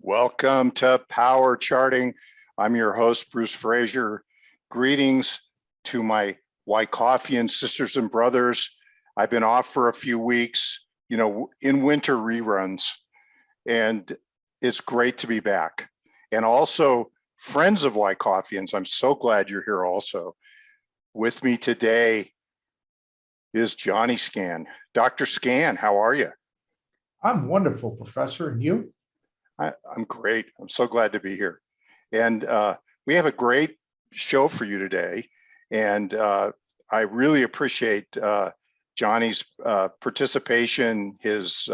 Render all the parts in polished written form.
Welcome to Power Charting. I'm your host, Bruce Fraser. Greetings to my Wyckoffian sisters and brothers. I've been off for a few weeks, in winter reruns, and it's great to be back. And also, friends of Wyckoffians, I'm so glad you're here also. With me today is Johni Scan. Dr. Scan, how are you? I'm wonderful, Professor, and you? I'm great. I'm so glad to be here. And we have a great show for you today. And I really appreciate Johnny's participation, his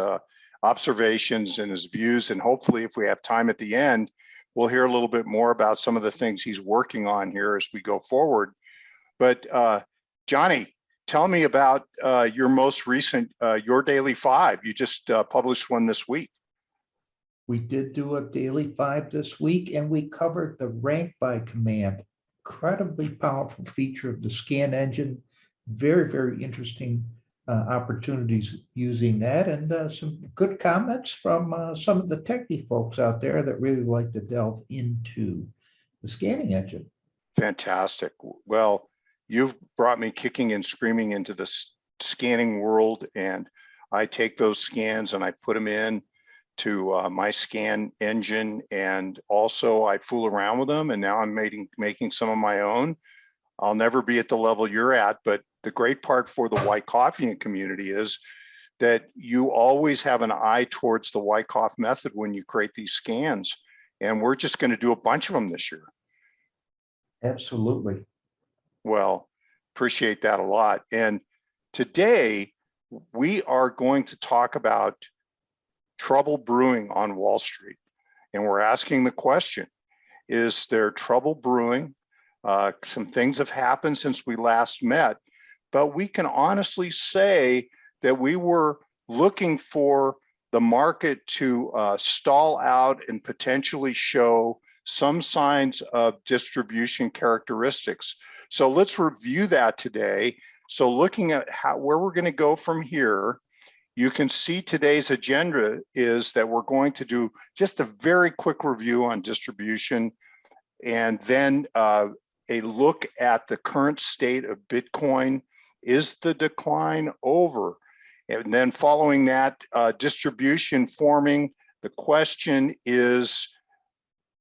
observations and his views. And hopefully if we have time at the end, we'll hear a little bit more about some of the things he's working on here as we go forward. But Johnny, tell me about your most recent, Your Daily 5. You just published one this week. We did do a daily 5 this week, and we covered the rank by command. Incredibly powerful feature of the scan engine. Very, very interesting opportunities using that, and some good comments from some of the techie folks out there that really like to delve into the scanning engine. Fantastic. Well, you've brought me kicking and screaming into the scanning world, and I take those scans and I put them in to my scan engine, and also I fool around with them, and now I'm making some of my own. I'll never be at the level you're at, but the great part for the Wyckoffian community is that you always have an eye towards the Wyckoff method when you create these scans, and we're just going to do a bunch of them this year. Absolutely. Well, appreciate that a lot. And today we are going to talk about trouble brewing on Wall Street. And we're asking the question, is there trouble brewing? Some things have happened since we last met, but we can honestly say that we were looking for the market to stall out and potentially show some signs of distribution characteristics. So let's review that today. So looking at where we're going to go from here, you can see today's agenda is that we're going to do just a very quick review on distribution, and then a look at the current state of Bitcoin. Is the decline over? And then following that, distribution forming. The question is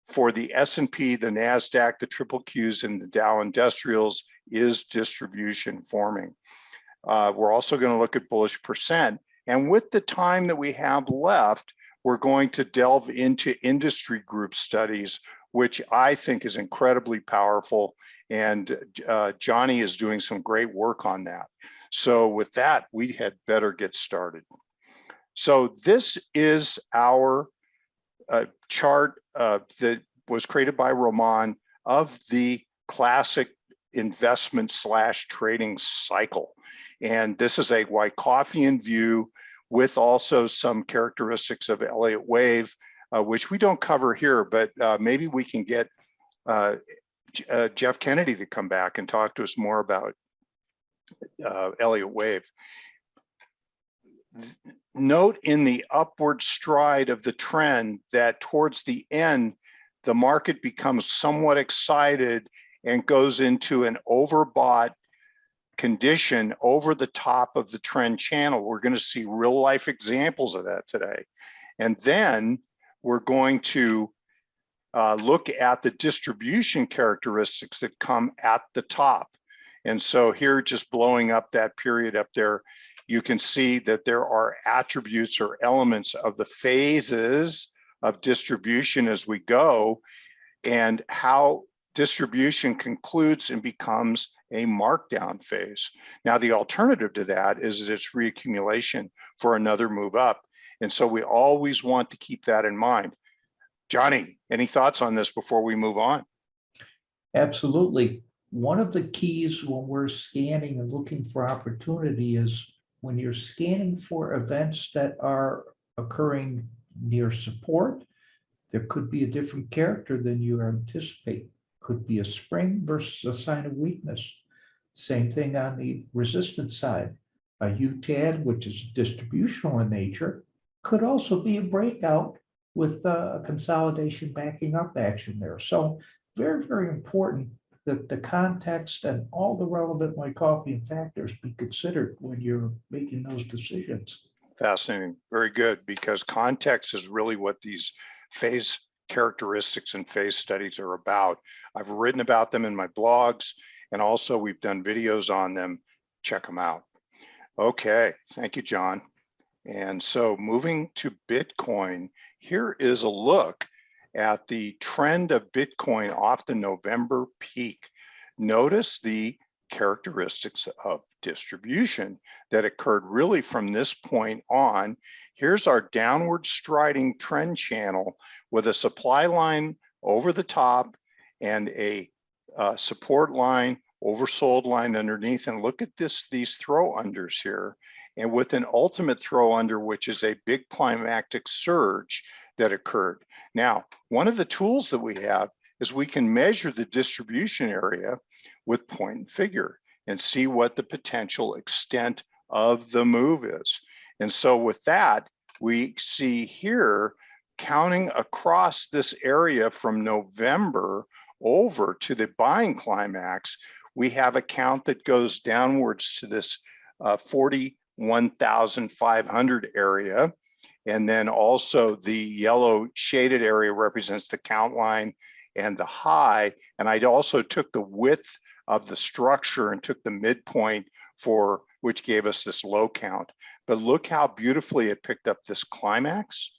for the S&P, the Nasdaq, the triple Qs, and the Dow Industrials, is distribution forming? We're also going to look at bullish percent. And with the time that we have left, we're going to delve into industry group studies, which I think is incredibly powerful. And Johnny is doing some great work on that. So with that, we had better get started. So this is our chart that was created by Roman of the classic investment / trading cycle. And this is a Wyckoffian view with also some characteristics of Elliott wave, which we don't cover here, but maybe we can get Jeff Kennedy to come back and talk to us more about Elliott wave. Note in the upward stride of the trend that towards the end, the market becomes somewhat excited and goes into an overbought condition over the top of the trend channel. We're going to see real life examples of that today. And then we're going to look at the distribution characteristics that come at the top. And so here, just blowing up that period up there, you can see that there are attributes or elements of the phases of distribution as we go, and how distribution concludes and becomes a markdown phase. Now, the alternative to that is that it's reaccumulation for another move up. And so we always want to keep that in mind. Johnny, any thoughts on this before we move on? Absolutely. One of the keys when we're scanning and looking for opportunity is when you're scanning for events that are occurring near support, there could be a different character than you anticipate. Could be a spring versus a sign of weakness. Same thing on the resistance side. A UTAD, which is distributional in nature, could also be a breakout with a consolidation backing up action there. So very, very important that the context and all the relevant Wyckoffian factors be considered when you're making those decisions. Fascinating. Very good, because context is really what these phase characteristics and phase studies are about. I've written about them in my blogs, and also we've done videos on them. Check them out. Okay, thank you, John. And so moving to Bitcoin, here is a look at the trend of Bitcoin off the November peak. Notice the characteristics of distribution that occurred really from this point on. Here's our downward striding trend channel with a supply line over the top and a support line, oversold line underneath. And look at these throw unders here, and with an ultimate throw under, which is a big climactic surge that occurred. Now, one of the tools that we have is we can measure the distribution area with point and figure and see what the potential extent of the move is. And so with that, we see here, counting across this area from November over to the buying climax, we have a count that goes downwards to this 41,500 area. And then also the yellow shaded area represents the count line and the high. And I also took the width of the structure and took the midpoint for which gave us this low count. But look how beautifully it picked up this climax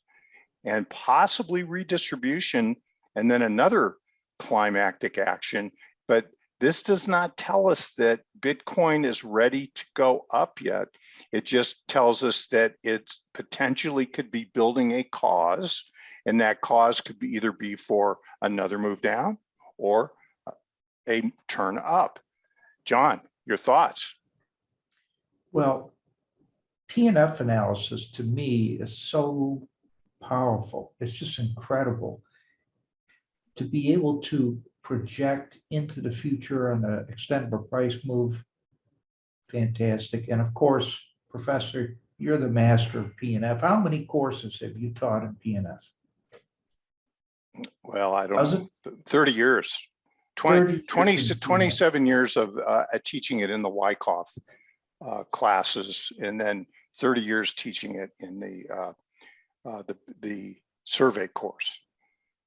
and possibly redistribution and then another climactic action. But this does not tell us that Bitcoin is ready to go up yet. It just tells us that it potentially could be building a cause, and that cause could be either be for another move down or a turn up. John, your thoughts? Well, PnF analysis to me is so powerful. It's just incredible to be able to project into the future on the extent of a price move. Fantastic. And of course, Professor, you're the master of PnF. How many courses have you taught in PnF? Well, I don't know, 30 years, 27 years of teaching it in the Wyckoff classes, and then 30 years teaching it in the survey course.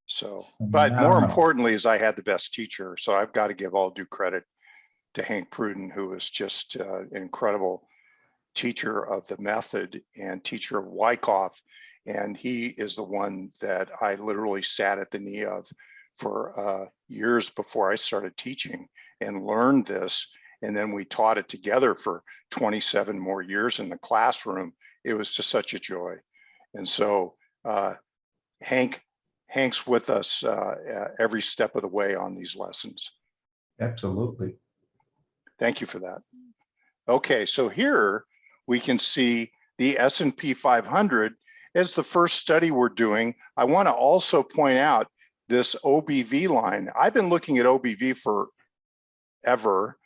So, but more importantly is I had the best teacher. So I've got to give all due credit to Hank Pruden, who is just an incredible teacher of the method and teacher of Wyckoff. And he is the one that I literally sat at the knee of for years before I started teaching and learned this. And then we taught it together for 27 more years in the classroom. It was just such a joy. And so Hank's with us every step of the way on these lessons. Absolutely. Thank you for that. Okay, so here we can see the S&P 500 as the first study we're doing. I want to also point out this OBV line. I've been looking at OBV forever.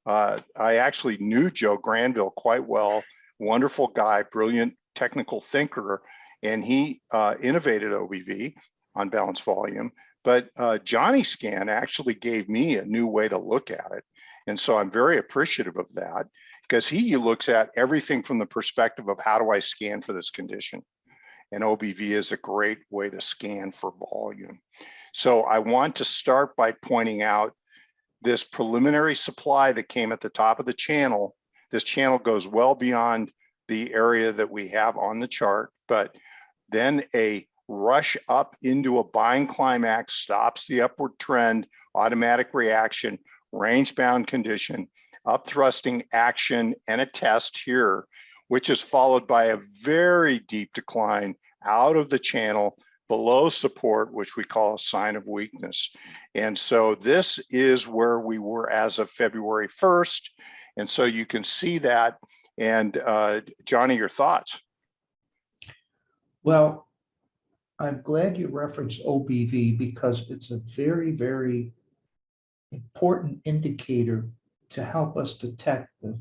I actually knew Joe Granville quite well, wonderful guy, brilliant technical thinker, and he innovated OBV on balance volume. But Johni Scan actually gave me a new way to look at it. And so I'm very appreciative of that, because he looks at everything from the perspective of how do I scan for this condition? And OBV is a great way to scan for volume. So I want to start by pointing out this preliminary supply that came at the top of the channel. This channel goes well beyond the area that we have on the chart, but then a rush up into a buying climax stops the upward trend, automatic reaction, range bound condition, up thrusting action, and a test here, which is followed by a very deep decline out of the channel below support, which we call a sign of weakness. And so this is where we were as of February 1st. And so you can see that. And Johnny, your thoughts? Well, I'm glad you referenced OBV because it's a very, very important indicator to help us detect the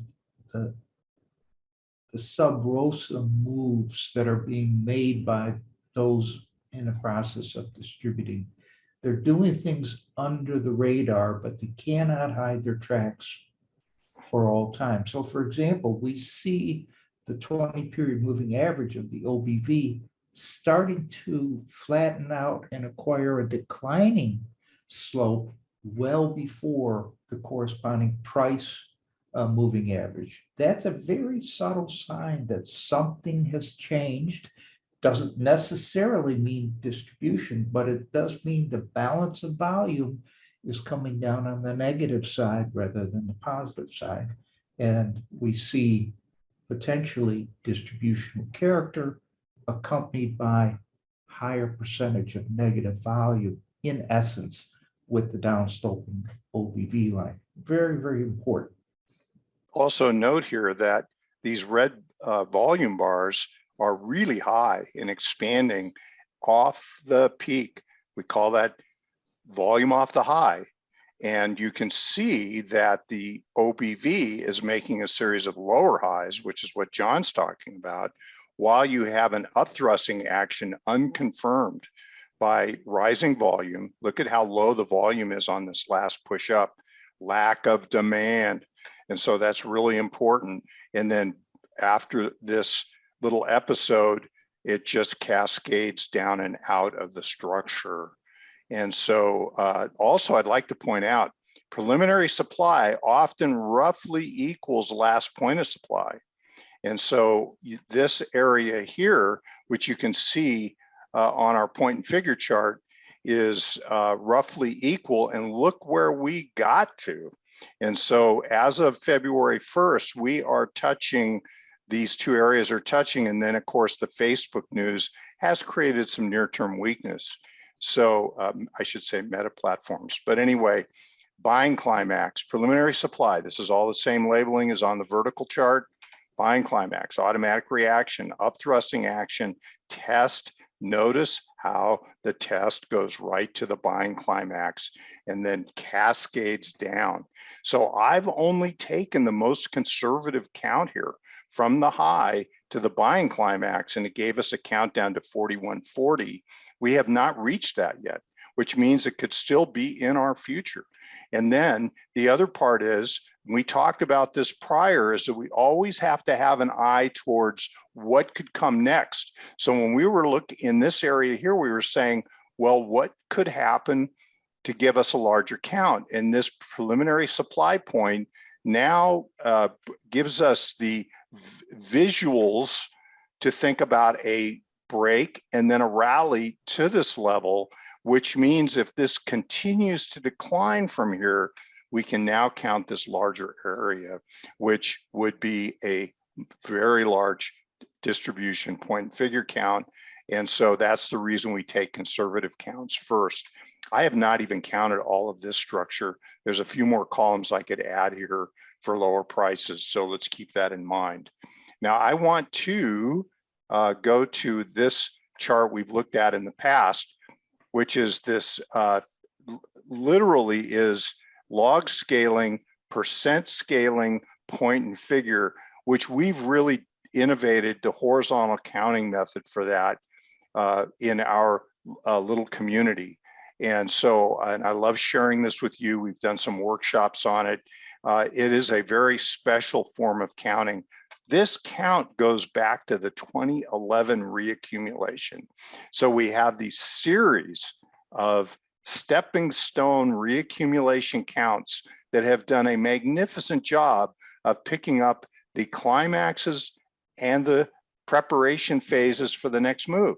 sub rosa moves that are being made by those in the process of distributing. They're doing things under the radar, but they cannot hide their tracks for all time. So for example, we see the 20-period moving average of the OBV starting to flatten out and acquire a declining slope well before the corresponding price moving average. That's a very subtle sign that something has changed. Doesn't necessarily mean distribution, but it does mean the balance of volume is coming down on the negative side rather than the positive side. And we see potentially distributional character accompanied by higher percentage of negative volume, in essence, with the downsloping OBV line. Very, very important. Also note here that these red volume bars are really high and expanding off the peak. We call that volume off the high. And you can see that the OBV is making a series of lower highs, which is what John's talking about, while you have an upthrusting action unconfirmed by rising volume. Look at how low the volume is on this last push up, lack of demand. And so that's really important. And then after this little episode, it just cascades down and out of the structure. And so also I'd like to point out, preliminary supply often roughly equals last point of supply. And so this area here, which you can see on our point and figure chart, is roughly equal. And look where we got to. And so as of February 1st, we are touching, these two areas are touching. And then of course, the Facebook news has created some near-term weakness. So I should say meta platforms. But anyway, buying climax, preliminary supply. This is all the same labeling as on the vertical chart. Buying climax, automatic reaction, upthrusting action, test. Notice how the test goes right to the buying climax and then cascades down. So I've only taken the most conservative count here from the high to the buying climax, and it gave us a countdown to 4140. We have not reached that yet, which means it could still be in our future. And then the other part is, we talked about this prior, is that we always have to have an eye towards what could come next. So when we were looking in this area here, we were saying, well, what could happen to give us a larger count? And this preliminary supply point now gives us the visuals to think about a break and then a rally to this level, which means if this continues to decline from here, we can now count this larger area, which would be a very large distribution point and figure count. And so that's the reason we take conservative counts first. I have not even counted all of this structure. There's a few more columns I could add here for lower prices. So let's keep that in mind. Now I want to go to this chart we've looked at in the past, which is this literally is log scaling, percent scaling, point and figure, which we've really innovated the horizontal counting method for that in our little community. And so, and I love sharing this with you. We've done some workshops on it. It is a very special form of counting. This count goes back to the 2011 reaccumulation. So we have these series of stepping stone reaccumulation counts that have done a magnificent job of picking up the climaxes and the preparation phases for the next move.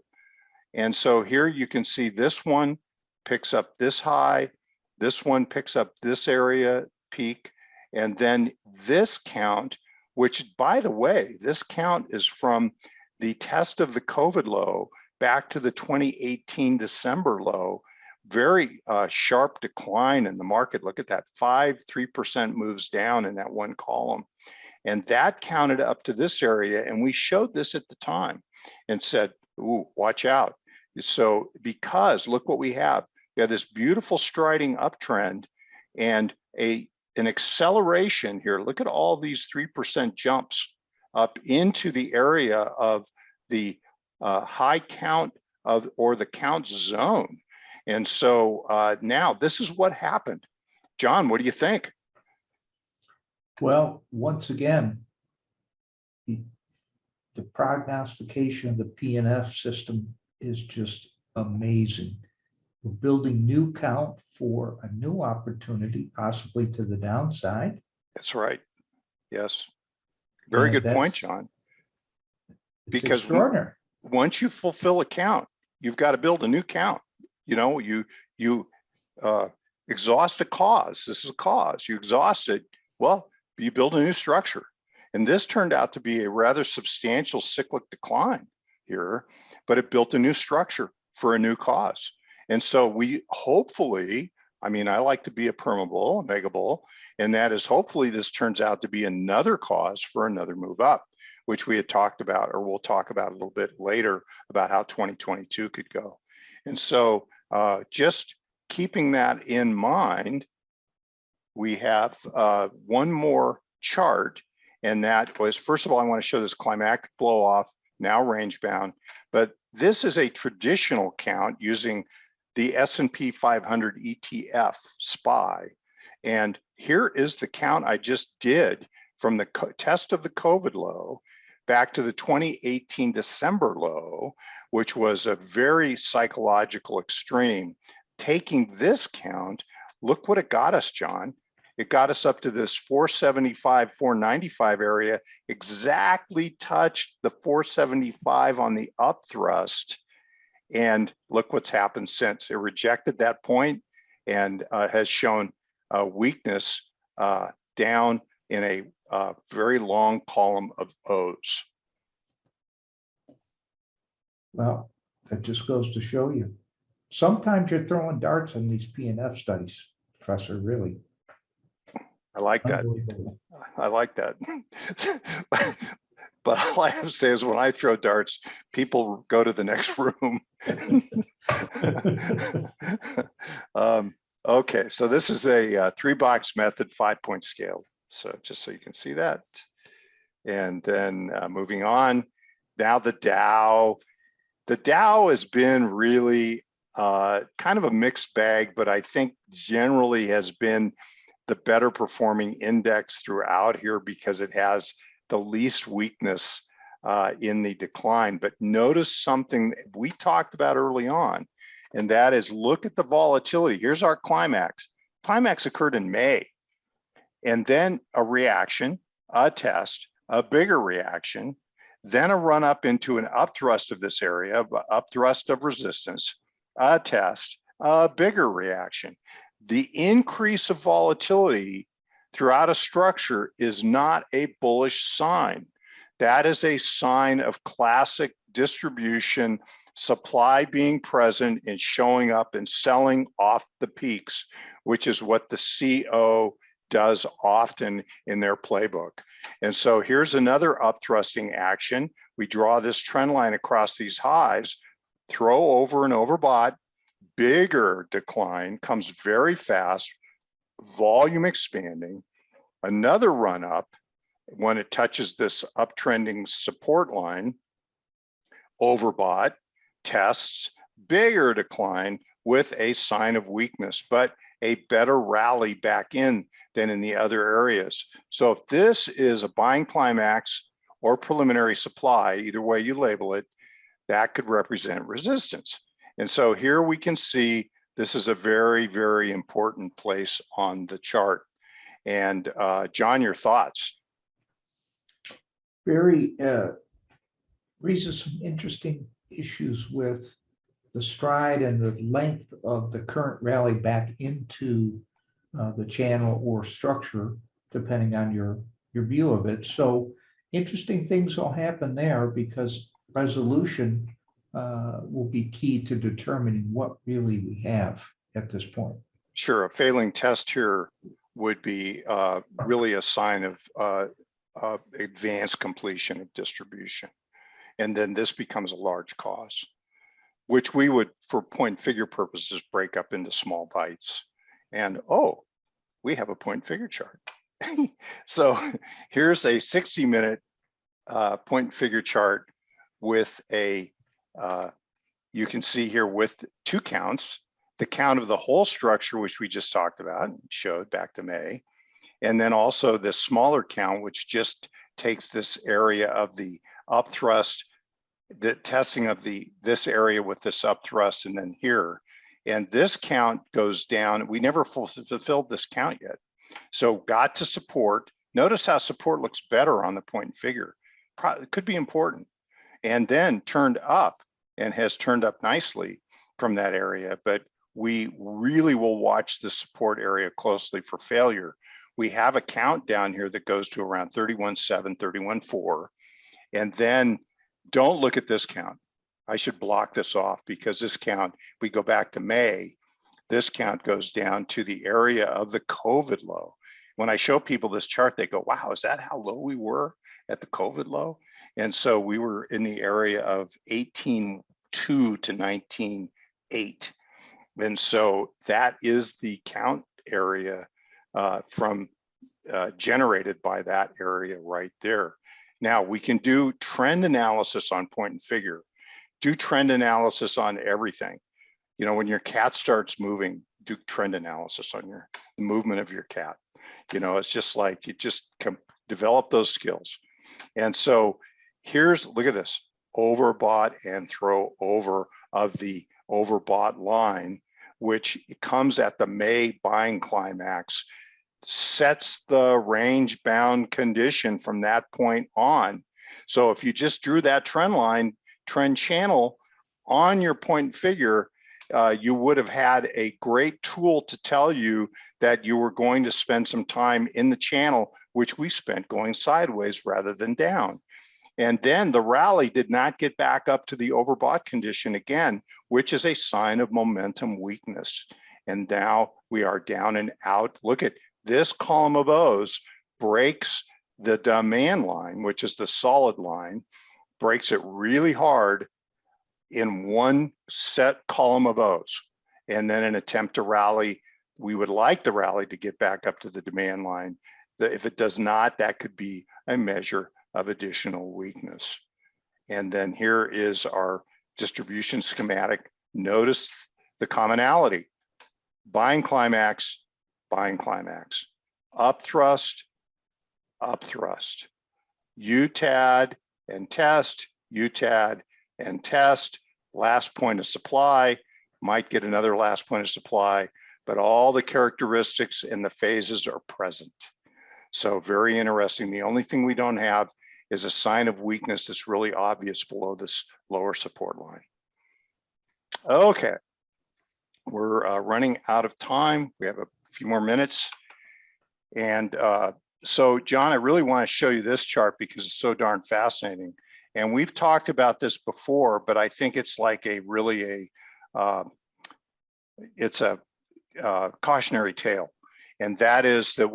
And so here you can see this one picks up this high, this one picks up this area peak, and then this count, which by the way, this count is from the test of the COVID low back to the 2018 December low. Very sharp decline in the market. Look at that, 3% moves down in that one column. And that counted up to this area. And we showed this at the time and said, ooh, watch out. So because look what we have. We have this beautiful striding uptrend and an acceleration here. Look at all these 3% jumps up into the area of the high count of or the count zone. And so now this is what happened. John, what do you think? Well, once again, the prognostication of the PnF system is just amazing. We're building new count for a new opportunity, possibly to the downside. That's right. Yes. Very good point, John. Because extraordinary. Once you fulfill a count, you've got to build a new count. You know, you exhaust a cause. This is a cause. You exhaust it. Well, you build a new structure. And this turned out to be a rather substantial cyclic decline here, but it built a new structure for a new cause. And so we hopefully, I mean, I like to be a permabull, a mega bull, and that is hopefully this turns out to be another cause for another move up, which we had talked about, or we'll talk about a little bit later about how 2022 could go. And so just keeping that in mind, we have one more chart, and that was, first of all, I want to show this climactic blow off, now range bound, but this is a traditional count using the S&P 500 ETF SPY. And here is the count I just did from the test of the COVID low back to the 2018 December low, which was a very psychological extreme. Taking this count, look what it got us, John. It got us up to this 475, 495 area, exactly touched the 475 on the up thrust. And look what's happened since. It rejected that point and has shown weakness down in a very long column of O's. Well, that just goes to show you. Sometimes you're throwing darts on these PnF studies, Professor, really. I like that. I like that. But all I have to say is when I throw darts, people go to the next room. Okay, so this is a 3-box method, 5-point scale. So just so you can see that. And then moving on, now the Dow. The Dow has been really kind of a mixed bag, but I think generally has been the better performing index throughout here because it has the least weakness in the decline. But notice something we talked about early on, and that is look at the volatility. Here's our climax. Climax occurred in May, and then a reaction, a test, a bigger reaction, then a run up into an upthrust of this area, upthrust of resistance, a test, a bigger reaction. The increase of volatility throughout a structure is not a bullish sign. That is a sign of classic distribution, supply being present and showing up and selling off the peaks, which is what the CO does often in their playbook. And so here's another upthrusting action. We draw this trend line across these highs, throw over and overbought, bigger decline, comes very fast, volume expanding, another run up when it touches this uptrending support line, overbought, tests, bigger decline with a sign of weakness, but a better rally back in than in the other areas. So if this is a buying climax or preliminary supply, either way you label it, that could represent resistance. And so here we can see this is a very, very important place on the chart. And John, your thoughts? Very raises some interesting issues with the stride and the length of the current rally back into the channel or structure, depending on your view of it. So interesting things will happen there because resolution will be key to determining what really we have at this point. Sure, a failing test here would be really a sign of advanced completion of distribution. And then this becomes a large cause, which we would, for point figure purposes, break up into small bites. And oh, we have a point figure chart. So here's a 60-minute point figure chart with a you can see here with 2 counts, the count of the whole structure, which we just talked about, showed back to May, and then also this smaller count, which just takes this area of the upthrust, the testing of this area with this upthrust, and then here. And this count goes down. We never fulfilled this count yet. So got to support. Notice how support looks better on the point and figure. It could be important. And then turned up and has turned up nicely from that area. But we really will watch the support area closely for failure. We have a count down here that goes to around 31.7, 31.4. And then don't look at this count. I should block this off because this count, we go back to May, this count goes down to the area of the COVID low. When I show people this chart, they go, wow, is that how low we were at the COVID low? And so we were in the area of 18.2 to 19.8. And so that is the count area generated by that area right there. Now we can do trend analysis on point and figure, do trend analysis on everything. You know, when your cat starts moving, do trend analysis on the movement of your cat. You know, it's just like, you just develop those skills. And so look at this, overbought and throw over of the overbought line, which comes at the May buying climax, sets the range bound condition from that point on. So if you just drew that trend line, trend channel on your point and figure, you would have had a great tool to tell you that you were going to spend some time in the channel, which we spent going sideways rather than down. And then the rally did not get back up to the overbought condition again, which is a sign of momentum weakness. And now we are down and out. Look at this column of O's breaks the demand line, which is the solid line, breaks it really hard in one set column of O's. And then an attempt to rally, we would like the rally to get back up to the demand line. If it does not, that could be a measure of additional weakness. And then here is our distribution schematic. Notice the commonality: buying climax, buying climax, up thrust, UTAD and test, UTAD and test, last point of supply, might get another last point of supply, but all the characteristics and the phases are present. So very interesting. The only thing we don't have is a sign of weakness that's really obvious below this lower support line. Okay, we're running out of time. We have a few more minutes. And so John, I really want to show you this chart because it's so darn fascinating. And we've talked about this before, but I think it's like it's a cautionary tale. And that is that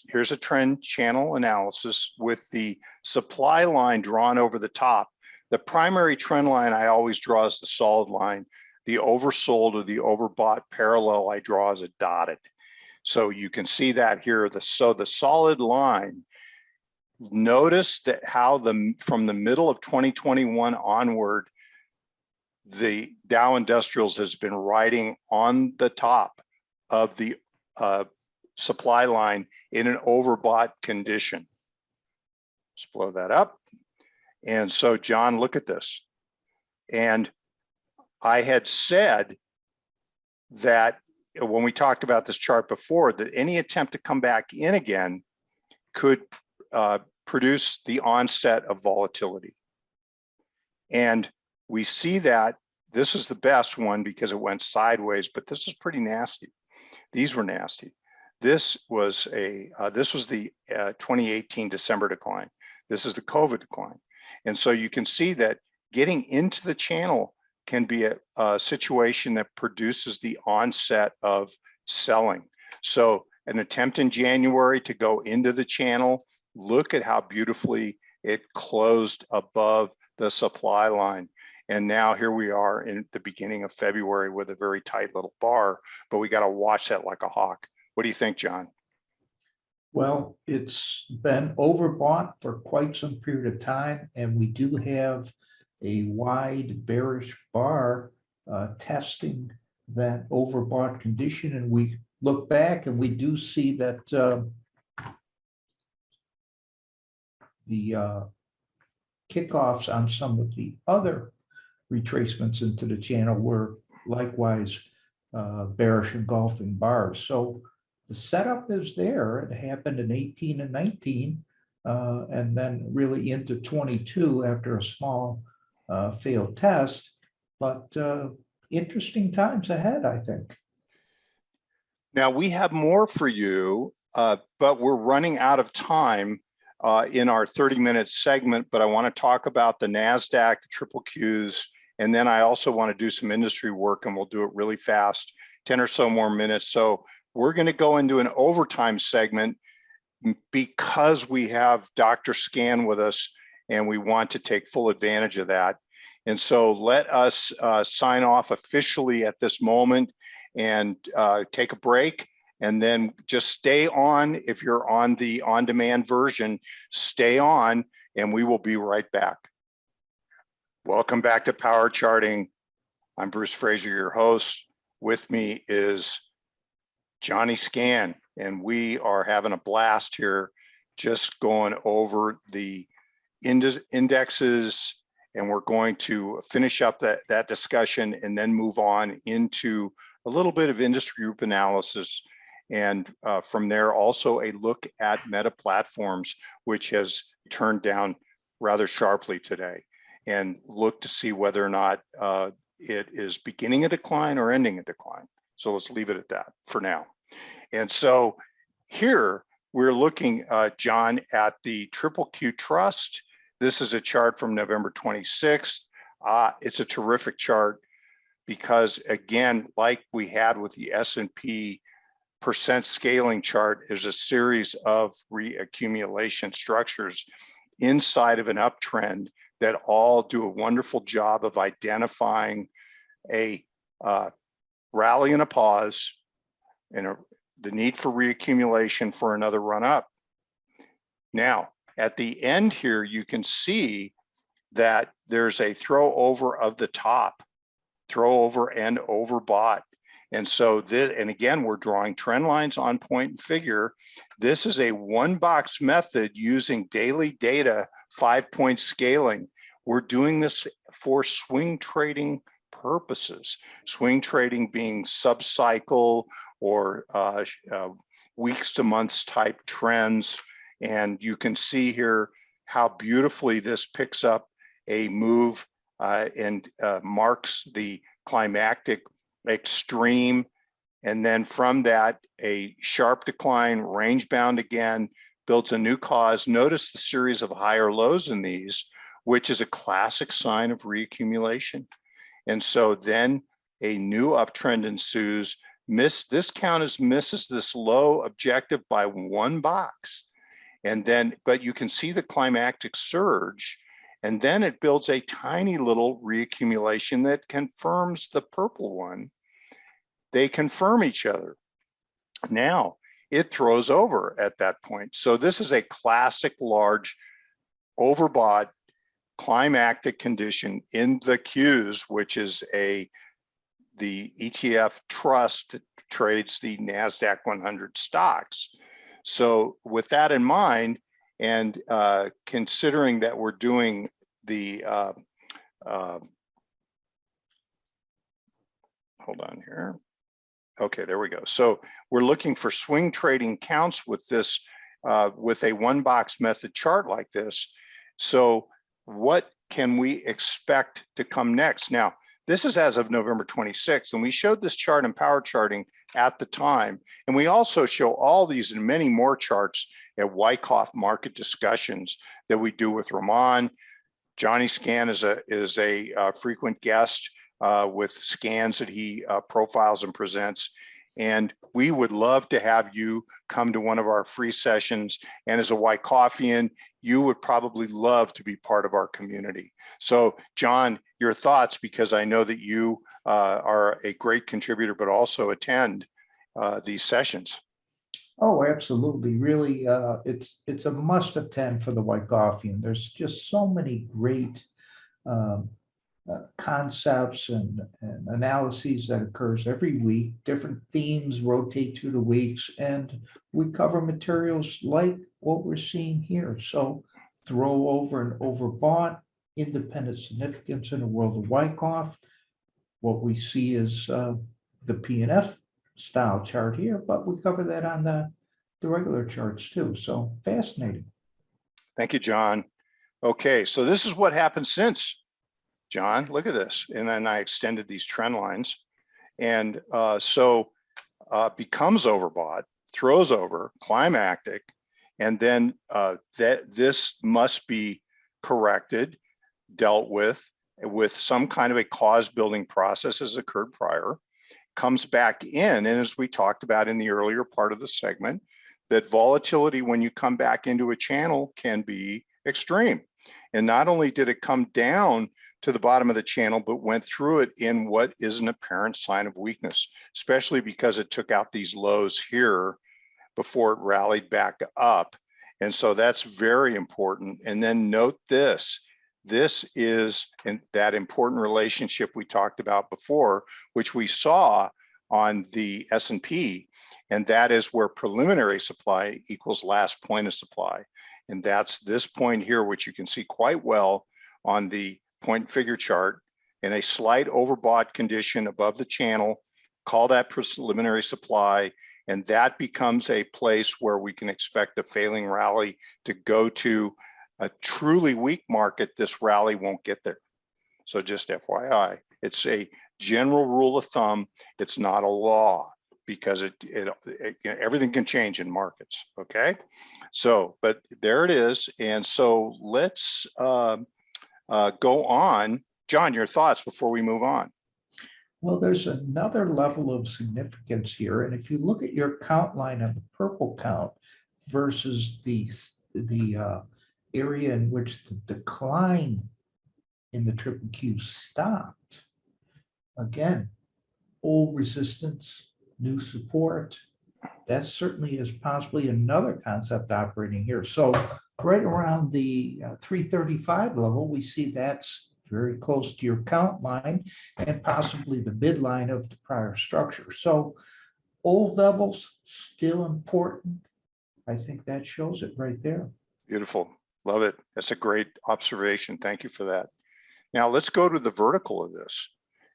here's a trend channel analysis with the supply line drawn over the top. The primary trend line I always draw as the solid line. The oversold or the overbought parallel I draw as a dotted. So you can see that here. So the solid line, notice that how from the middle of 2021 onward, the Dow Industrials has been riding on the top of the supply line in an overbought condition. Let's blow that up. And so John, look at this. And I had said that when we talked about this chart before, that any attempt to come back in again could produce the onset of volatility. And we see that this is the best one because it went sideways, but this is pretty nasty. These were nasty. This was the 2018 December decline. This is the COVID decline. And so you can see that getting into the channel can be a situation that produces the onset of selling. So an attempt in January to go into the channel, look at how beautifully it closed above the supply line. And now here we are in the beginning of February with a very tight little bar, but we got to watch that like a hawk. What do you think, John? Well, it's been overbought for quite some period of time, and we do have a wide bearish bar testing that overbought condition, and we look back and we do see that the kickoffs on some of the other retracements into the channel were likewise bearish engulfing bars. So the setup is there. It happened in 18 and 19, and then really into 22 after a small failed test. But interesting times ahead, I think. Now we have more for you, but we're running out of time in our 30-minute segment. But I want to talk about the Nasdaq, the triple Qs, and then I also want to do some industry work, and we'll do it really fast, 10 or so more minutes. So we're going to go into an overtime segment because we have Dr. Scan with us, and we want to take full advantage of that. And so let us sign off officially at this moment and take a break, and then just stay on. If you're on the on-demand version, stay on, and we will be right back. Welcome back to Power Charting. I'm Bruce Fraser, your host. With me is Johni Scan, and we are having a blast here, just going over the indexes, and we're going to finish up that discussion and then move on into a little bit of industry group analysis. And from there, also a look at Meta Platforms, which has turned down rather sharply today, and look to see whether or not it is beginning a decline or ending a decline. So let's leave it at that for now. And so here we're looking, John, at the Triple Q Trust. This is a chart from November 26th. It's a terrific chart because, again, like we had with the S&P percent scaling chart, is a series of reaccumulation structures inside of an uptrend that all do a wonderful job of identifying a rally and a pause and the need for reaccumulation for another run up. Now, at the end here, you can see that there's a throw over of the top, throw over and overbought. And so this, and again, we're drawing trend lines on point and figure. This is a one box method using daily data, 5-point scaling. We're doing this for swing trading purposes. Swing trading being sub-cycle or weeks to months type trends. And you can see here how beautifully this picks up a move and marks the climactic extreme. And then from that, a sharp decline, range bound again, builds a new cause. Notice the series of higher lows in these, which is a classic sign of reaccumulation. And so then a new uptrend ensues. This count is misses this low objective by one box. And then, but you can see the climactic surge, and then it builds a tiny little reaccumulation that confirms the purple one. They confirm each other. Now it throws over at that point. So this is a classic large overbought climactic condition in the Qs, which is the ETF trust that trades the Nasdaq 100 stocks. So with that in mind, and considering that we're doing the, hold on here. Okay, there we go. So we're looking for swing trading counts with this, with a one box method chart like this. So what can we expect to come next? Now, this is as of November 26th, and we showed this chart in Power Charting at the time. And we also show all these and many more charts at Wyckoff market discussions that we do with Rahman. Johni Scan is a frequent guest with scans that he profiles and presents. And we would love to have you come to one of our free sessions. And as a Wyckoffian, you would probably love to be part of our community. So John, your thoughts, because I know that you are a great contributor, but also attend these sessions. Oh, absolutely. Really, it's a must attend for the Wyckoffian. There's just so many great concepts and analyses that occurs every week. Different themes rotate through the weeks, and we cover materials like what we're seeing here. So throw over and overbought, independent significance in the world of Wyckoff. What we see is the PnF style chart here, but we cover that on the regular charts too. So fascinating. Thank you, John. Okay, so this is what happened since, John. Look at this. And then I extended these trend lines. And becomes overbought, throws over, climactic, and then this must be corrected, dealt with some kind of a cause building process as occurred prior, comes back in. And as we talked about in the earlier part of the segment, that volatility when you come back into a channel can be extreme. And not only did it come down to the bottom of the channel, but went through it in what is an apparent sign of weakness, especially because it took out these lows here before it rallied back up. And so that's very important. And then note this. This is that important relationship we talked about before, which we saw on the S&P, and that is where preliminary supply equals last point of supply. And that's this point here, which you can see quite well on the point figure chart, in a slight overbought condition above the channel, call that preliminary supply, and that becomes a place where we can expect a failing rally to go to. A truly weak market, this rally won't get there. So just FYI, it's a general rule of thumb. It's not a law, because everything can change in markets, okay? So, but there it is. And so let's go on. John, your thoughts before we move on. Well, there's another level of significance here. And if you look at your count line on the purple count versus the area in which the decline in the triple Q stopped, again, old resistance, new support, that certainly is possibly another concept operating here. So right around the 335 level, we see that's very close to your count line and possibly the midline of the prior structure. So old levels still important. I think that shows it right there. Beautiful. Love it. That's a great observation. Thank you for that. Now let's go to the vertical of this.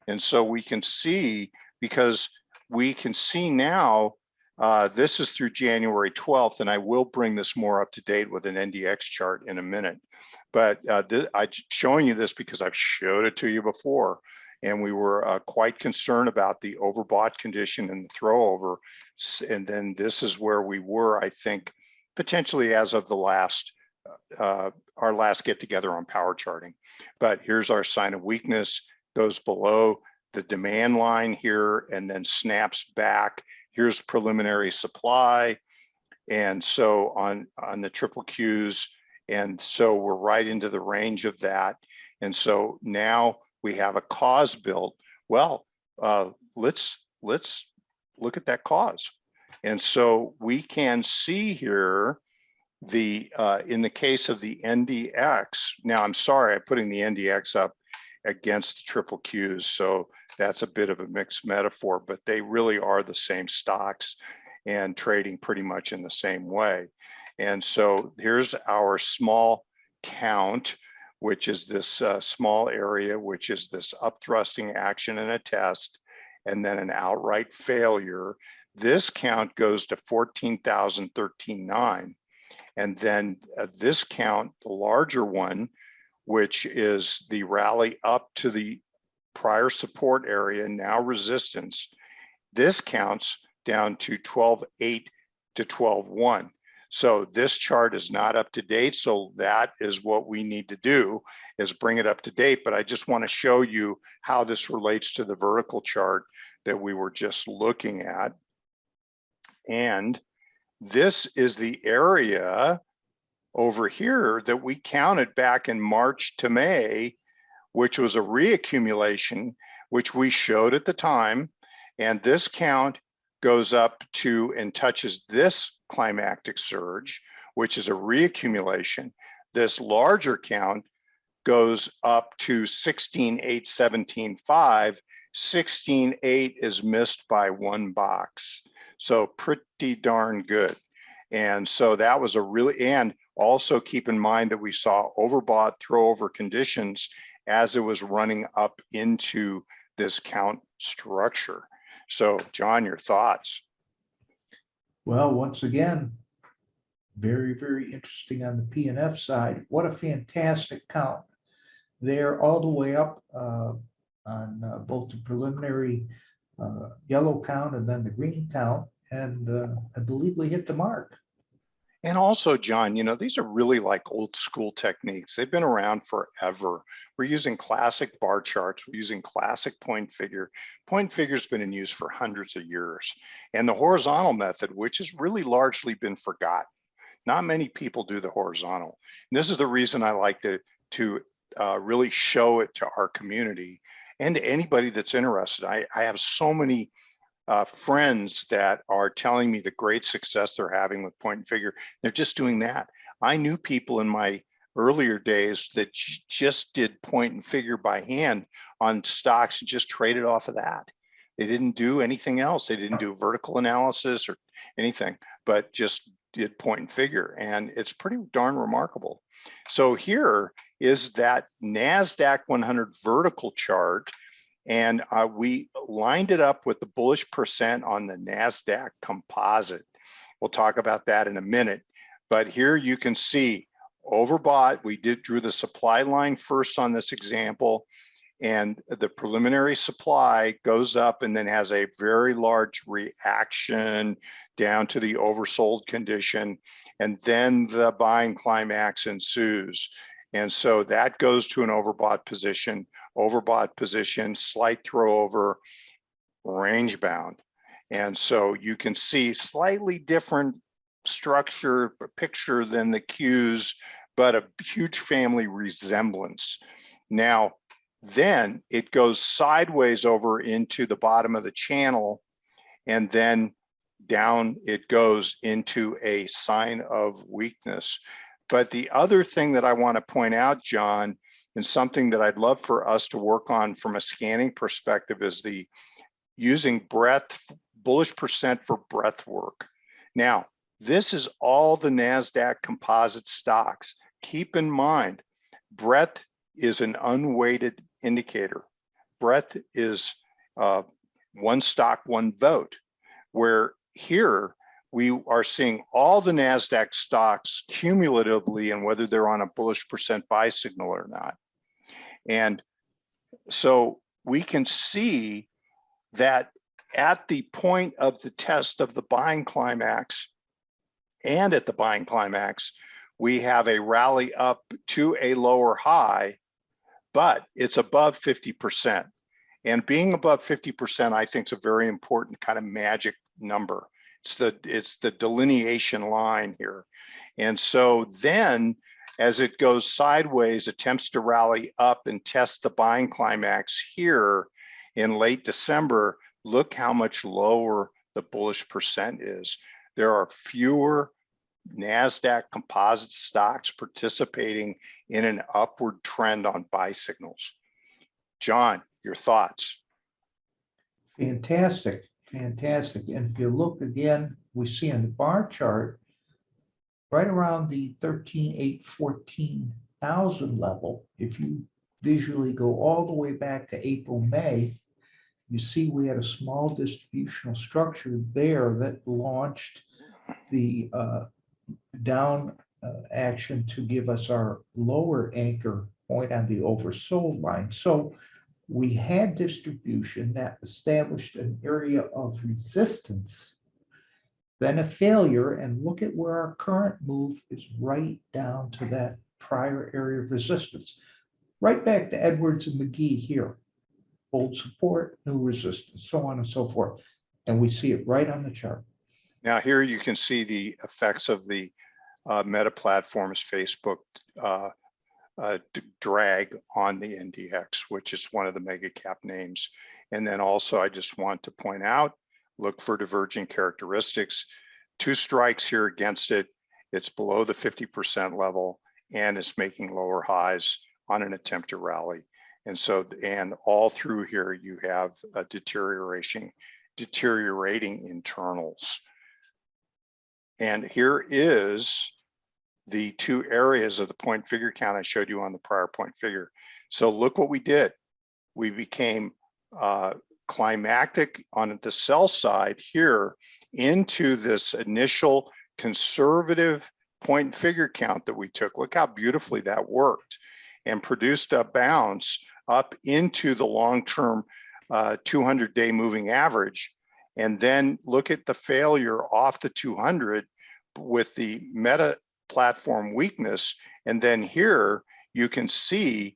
And so we can see, because we can see now, this is through January 12th, and I will bring this more up to date with an NDX chart in a minute. But I'm showing you this because I've showed it to you before, and we were quite concerned about the overbought condition and the throw over. And then this is where we were, I think, potentially as of the last our last get together on power charting. But here's our sign of weakness, goes below the demand line here and then snaps back. Here's preliminary supply. And so on the triple Qs, and so we're right into the range of that. And so now we have a cause built. Well, let's look at that cause. And so we can see here in the case of the NDX, now I'm sorry, I'm putting the NDX up against the triple Qs, so that's a bit of a mixed metaphor, but they really are the same stocks and trading pretty much in the same way. And so here's our small count, which is this small area, which is this upthrusting action and a test, and then an outright failure. This count goes to 14,013.9. And then this count, the larger one, which is the rally up to the prior support area, now resistance, this counts down to 12.8 to 12.1. So this chart is not up to date. So that is what we need to do, is bring it up to date. But I just want to show you how this relates to the vertical chart that we were just looking at. And this is the area over here that we counted back in March to May, which was a reaccumulation, which we showed at the time. And this count goes up to and touches this climactic surge, which is a reaccumulation. This larger count goes up to 16.8, 17.5. 16.8 is missed by 1 box. So pretty darn good. And so that was a really, and also keep in mind that we saw overbought throw over conditions as it was running up into this count structure. So John, your thoughts? Well, once again, very, very interesting on the PnF side. What a fantastic count there, all the way up on both the preliminary yellow count and then the green count. And I believe we hit the mark. And also, John, you know, these are really like old school techniques. They've been around forever. We're using classic bar charts. We're using classic point figure. Point figure's been in use for hundreds of years. And the horizontal method, which has really largely been forgotten. Not many people do the horizontal. And this is the reason I like to really show it to our community and to anybody that's interested. I have so many friends that are telling me the great success they're having with point and figure. They're just doing that. I knew people in my earlier days that just did point and figure by hand on stocks and just traded off of that. They didn't do anything else. They didn't do vertical analysis or anything, but just did point and figure. And it's pretty darn remarkable. So here is that Nasdaq 100 vertical chart. And we lined it up with the bullish percent on the Nasdaq composite. We'll talk about that in a minute. But here you can see overbought. We drew the supply line first on this example. And the preliminary supply goes up and then has a very large reaction down to the oversold condition. And then the buying climax ensues. And so that goes to an overbought position, slight throw over, range bound. And so you can see slightly different structure, picture than the Qs, but a huge family resemblance. Now, then it goes sideways over into the bottom of the channel, and then down it goes into a sign of weakness. But the other thing that I want to point out, John, and something that I'd love for us to work on from a scanning perspective is the using breadth, bullish percent for breadth work. Now, this is all the NASDAQ composite stocks. Keep in mind, breadth is an unweighted indicator. Breadth is one stock, one vote, where here, we are seeing all the NASDAQ stocks cumulatively and whether they're on a bullish percent buy signal or not. And so we can see that at the point of the test of the buying climax and at the buying climax, we have a rally up to a lower high, but it's above 50%. And being above 50%, I think is a very important kind of magic number. It's the delineation line here. And so then as it goes sideways, attempts to rally up and test the buying climax here in late December, look how much lower the bullish percent is. There are fewer NASDAQ composite stocks participating in an upward trend on buy signals. John, your thoughts? Fantastic. Fantastic. And if you look again, we see on the bar chart, right around the 13,814,000 level, if you visually go all the way back to April, May, you see we had a small distributional structure there that launched the down action to give us our lower anchor point on the oversold line. So we had distribution that established an area of resistance, then a failure, and look at where our current move is right down to that prior area of resistance. Right back to Edwards and McGee here. Old support, new resistance, so on and so forth. And we see it right on the chart. Now here you can see the effects of the Meta Platforms Facebook drag on the NDX, which is one of the mega cap names. And then also I just want to point out, look for diverging characteristics. 2 strikes here against it. It's below the 50% level and it's making lower highs on an attempt to rally. And so, and all through here, you have a deteriorating internals. And here is the two areas of the point figure count I showed you on the prior point figure. So look what we did. We became climactic on the sell side here into this initial conservative point figure count that we took. Look how beautifully that worked, and produced a bounce up into the long-term 200-day moving average. And then look at the failure off the 200 with the meta platform weakness. And then here you can see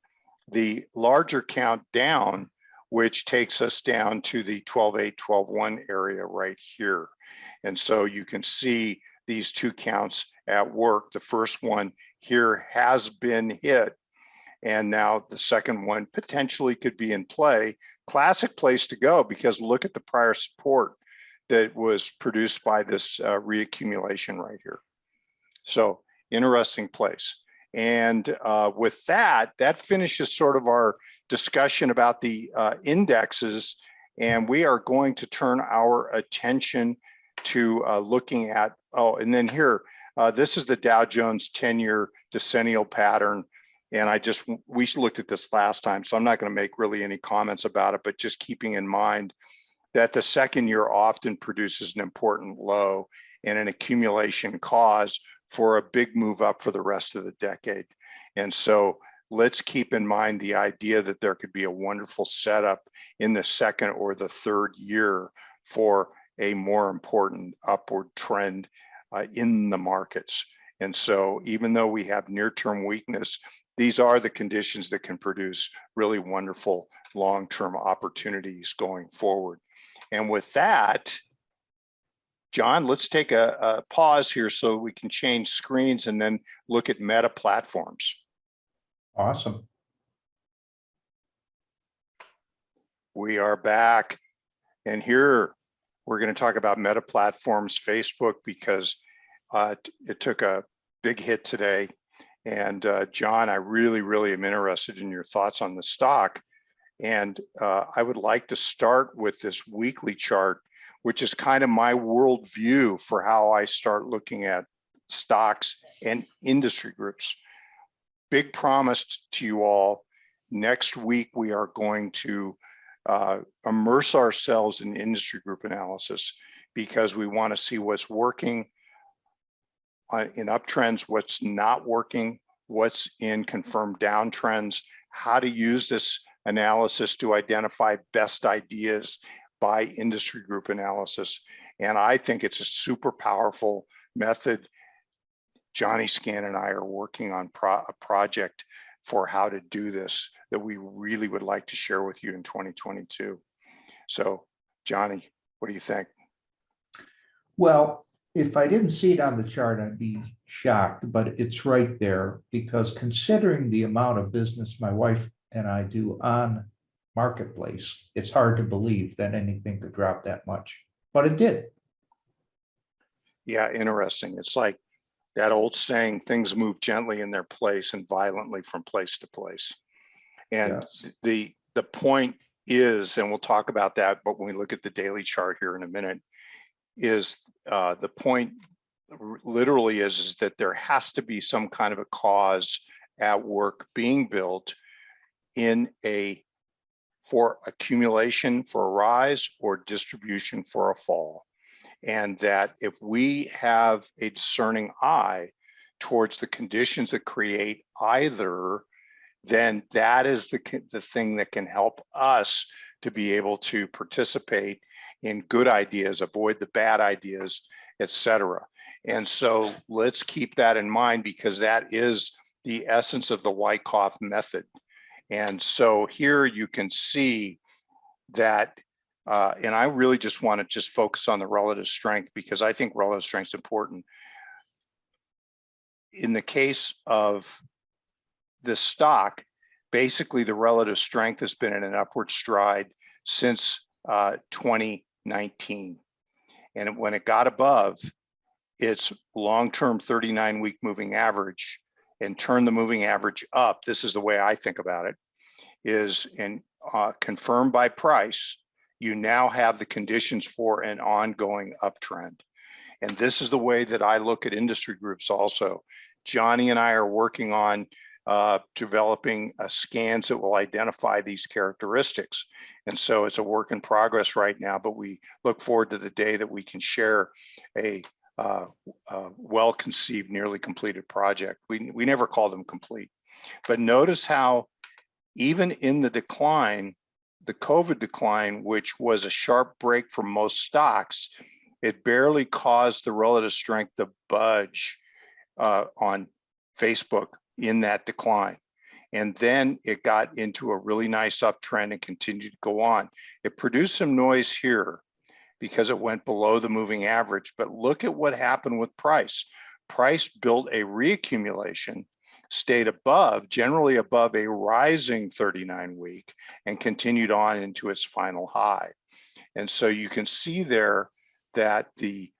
the larger count down, which takes us down to the 12.8, 12.1 area right here. And so you can see these two counts at work. The first one here has been hit, and now the second one potentially could be in play. Classic place to go, because look at the prior support that was produced by this reaccumulation right here. So interesting place. And with that, that finishes sort of our discussion about the indexes. And we are going to turn our attention to looking at, oh, and then here, this is the Dow Jones 10-year decennial pattern. And we looked at this last time, so I'm not going to make really any comments about it, but just keeping in mind that the second year often produces an important low and an accumulation cause for a big move up for the rest of the decade. And so let's keep in mind the idea that there could be a wonderful setup in the second or the third year for a more important upward trend in the markets. And so even though we have near-term weakness, these are the conditions that can produce really wonderful long-term opportunities going forward. And with that, John, let's take a pause here so we can change screens and then look at meta platforms. Awesome. We are back. And here we're going to talk about meta platforms, Facebook, because it took a big hit today. And John, I really am interested in your thoughts on the stock. And I would like to start with this weekly chart, which is kind of my worldview for how I start looking at stocks and industry groups. Big promise to you all. Next week, we are going to immerse ourselves in industry group analysis, because we want to see what's working in uptrends, what's not working, what's in confirmed downtrends, how to use this analysis to identify best ideas by industry group analysis. And I think it's a super powerful method. Johni Scan and I are working on a project for how to do this that we really would like to share with you in 2022. So Johni, what do you think? Well, if I didn't see it on the chart, I'd be shocked, but it's right there, because considering the amount of business my wife and I do on Marketplace, it's hard to believe that anything could drop that much, but it did. Yeah, interesting. It's like that old saying, things move gently in their place and violently from place to place. And yes, the point is, and we'll talk about that, but when we look at the daily chart here in a minute, is the point literally is that there has to be some kind of a cause at work being built for accumulation for a rise or distribution for a fall. And that if we have a discerning eye towards the conditions that create either, then that is the thing that can help us to be able to participate in good ideas, avoid the bad ideas, etc. And so let's keep that in mind, because that is the essence of the Wyckoff method. And so here you can see that, and I really just want to focus on the relative strength, because I think relative strength is important. In the case of this stock, basically the relative strength has been in an upward stride since 2019. And when it got above its long-term 39-week moving average, and turn the moving average up, this is the way I think about it, is confirmed by price, you now have the conditions for an ongoing uptrend. And this is the way that I look at industry groups also. Johni and I are working on developing scans that will identify these characteristics. And so it's a work in progress right now, but we look forward to the day that we can share a well-conceived, nearly completed project. We never call them complete. But notice how even in the decline, the COVID decline, which was a sharp break for most stocks, it barely caused the relative strength to budge on Facebook in that decline. And then it got into a really nice uptrend and continued to go on. It produced some noise here because it went below the moving average, but look at what happened with price. Price built a reaccumulation, stayed above, generally above a rising 39-week, and continued on into its final high. And so you can see there that the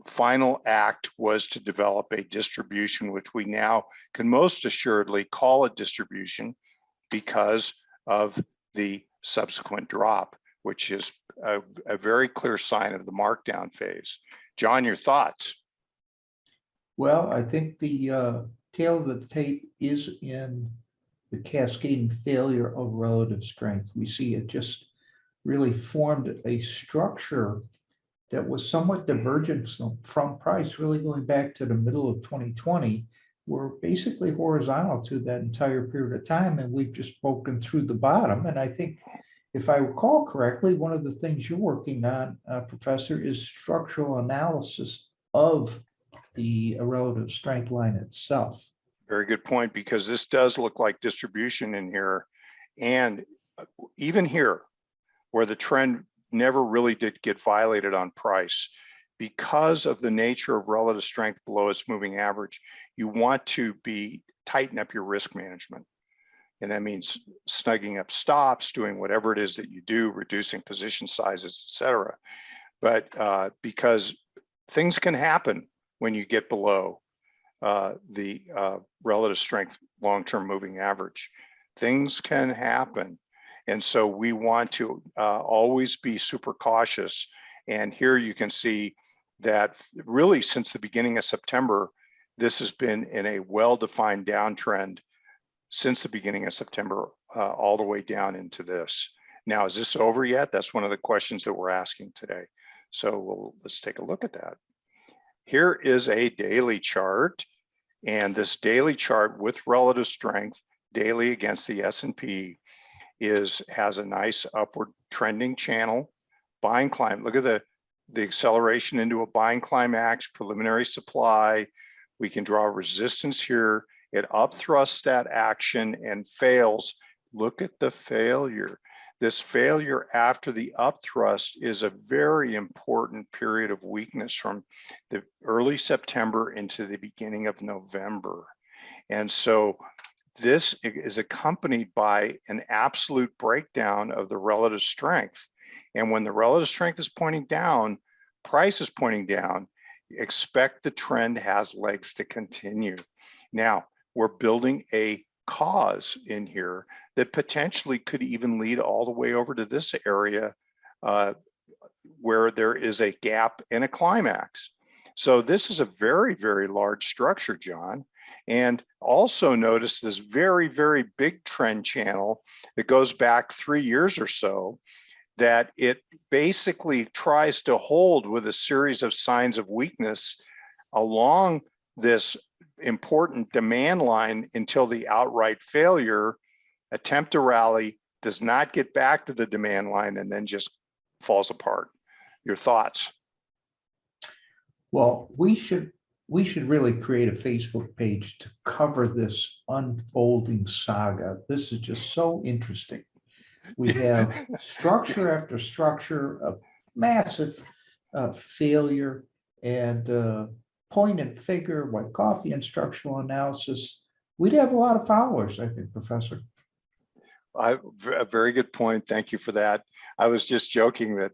final act was to develop a distribution, which we now can most assuredly call a distribution because of the subsequent drop, which is a very clear sign of the markdown phase. John, your thoughts? Well, I think the tail of the tape is in the cascading failure of relative strength. We see it just really formed a structure that was somewhat divergent from price, really going back to the middle of 2020. We're basically horizontal to that entire period of time, and we've just broken through the bottom. And I think, if I recall correctly, one of the things you're working on, Professor, is structural analysis of the relative strength line itself. Very good point, because this does look like distribution in here. And even here, where the trend never really did get violated on price, because of the nature of relative strength below its moving average, you want to tighten up your risk management. And that means snugging up stops, doing whatever it is that you do, reducing position sizes, et cetera. But because things can happen when you get below the relative strength long-term moving average. Things can happen. And so we want to always be super cautious. And here you can see that really since the beginning of September, this has been in a well-defined downtrend since the beginning of September, all the way down into this. Now, is this over yet? That's one of the questions that we're asking today. So let's take a look at that. Here is a daily chart, and this daily chart with relative strength daily against the S&P has a nice upward trending channel, buying climb. Look at the acceleration into a buying climax, preliminary supply. We can draw resistance here. It upthrusts that action and fails. Look at the failure. This failure after the upthrust is a very important period of weakness from the early September into the beginning of November. And so this is accompanied by an absolute breakdown of the relative strength. And when the relative strength is pointing down, price is pointing down, expect the trend has legs to continue. Now, we're building a cause in here that potentially could even lead all the way over to this area where there is a gap and a climax. So this is a very, very large structure, John. And also notice this very, very big trend channel that goes back 3 years or so, that it basically tries to hold with a series of signs of weakness along this important demand line until the outright failure, attempt to rally, does not get back to the demand line, and then just falls apart. Your thoughts? Well, we should really create a Facebook page to cover this unfolding saga. This is just so interesting. We have structure after structure of massive failure and point and figure, Wyckoffian structural analysis. We'd have a lot of followers, I think, Professor. A very good point. Thank you for that. I was just joking that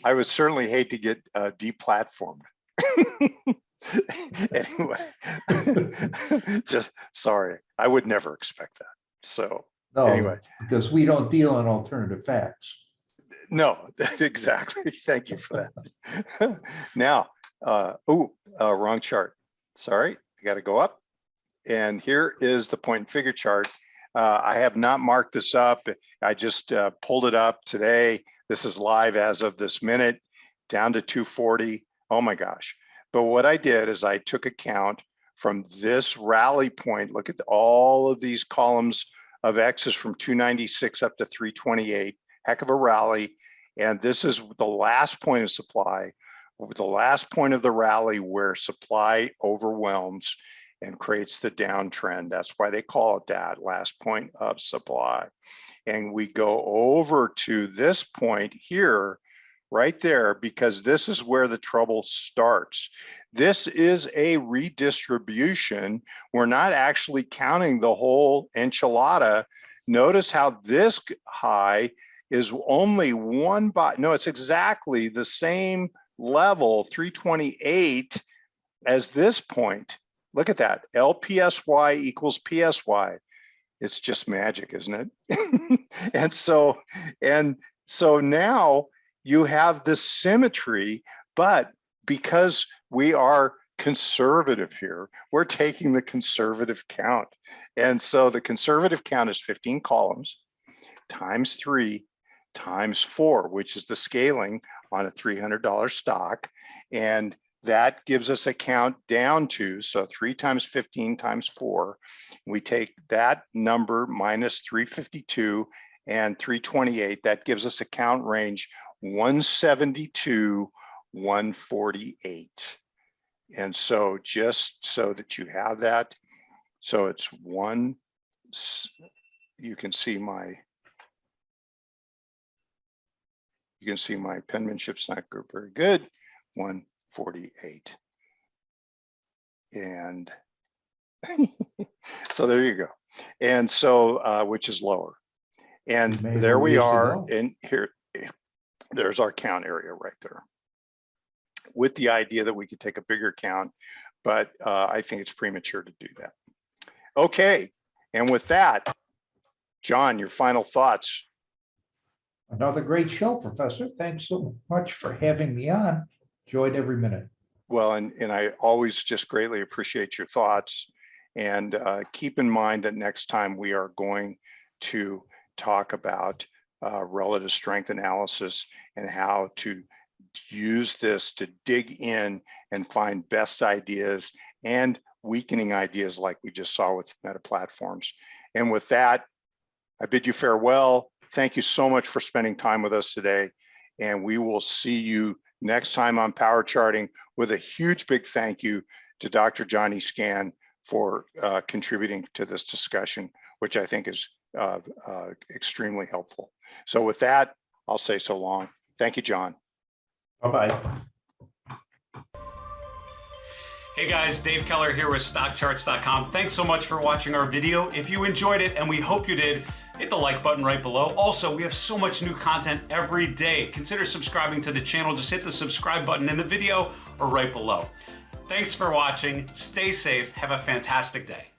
I would certainly hate to get deplatformed. Anyway, just sorry, I would never expect that. So No, anyway, because we don't deal in alternative facts. no, exactly. Thank you for that. Now, wrong chart. Sorry, I got to go up. And here is the point and figure chart. I have not marked this up. I just pulled it up today. This is live as of this minute, down to 240. Oh my gosh. But what I did is I took account from this rally point. Look at all of these columns of X's from 296 up to 328. Heck of a rally. And this is the last point of supply, the last point of the rally where supply overwhelms and creates the downtrend. That's why they call it that, last point of supply. And we go over to this point here, right there, because this is where the trouble starts. This is a redistribution. We're not actually counting the whole enchilada. Notice how this high is only one by, no, it's exactly the same level, 328, as this point. Look at that, LPSY equals PSY. It's just magic, isn't it? and so now you have this symmetry, but because we are conservative here, we're taking the conservative count. And so the conservative count is 15 columns times 3 times 4, which is the scaling on a $300 stock. And that gives us a count down to, so 3 times 15 times 4. We take that number minus 352 and 328. That gives us a count range 172, 148. And so just so that you have that, so it's one, you can see my penmanship's not very good, 148. And so there you go. And so, which is lower. And there we are. And here, there's our count area right there, with the idea that we could take a bigger count, but I think it's premature to do that. Okay, and with that, John, your final thoughts. Another great show, Professor. Thanks so much for having me on. Enjoyed every minute. Well, and I always just greatly appreciate your thoughts. And keep in mind that next time we are going to talk about relative strength analysis and how to use this to dig in and find best ideas and weakening ideas like we just saw with meta platforms. And with that, I bid you farewell. Thank you so much for spending time with us today. And we will see you next time on Power Charting, with a huge big thank you to Dr. Johni Scan for contributing to this discussion, which I think is extremely helpful. So with that, I'll say so long. Thank you, John. Bye-bye. Hey guys, Dave Keller here with StockCharts.com. Thanks so much for watching our video. If you enjoyed it, and we hope you did, hit the like button right below. Also, we have so much new content every day. Consider subscribing to the channel. Just hit the subscribe button in the video or right below. Thanks for watching. Stay safe. Have a fantastic day.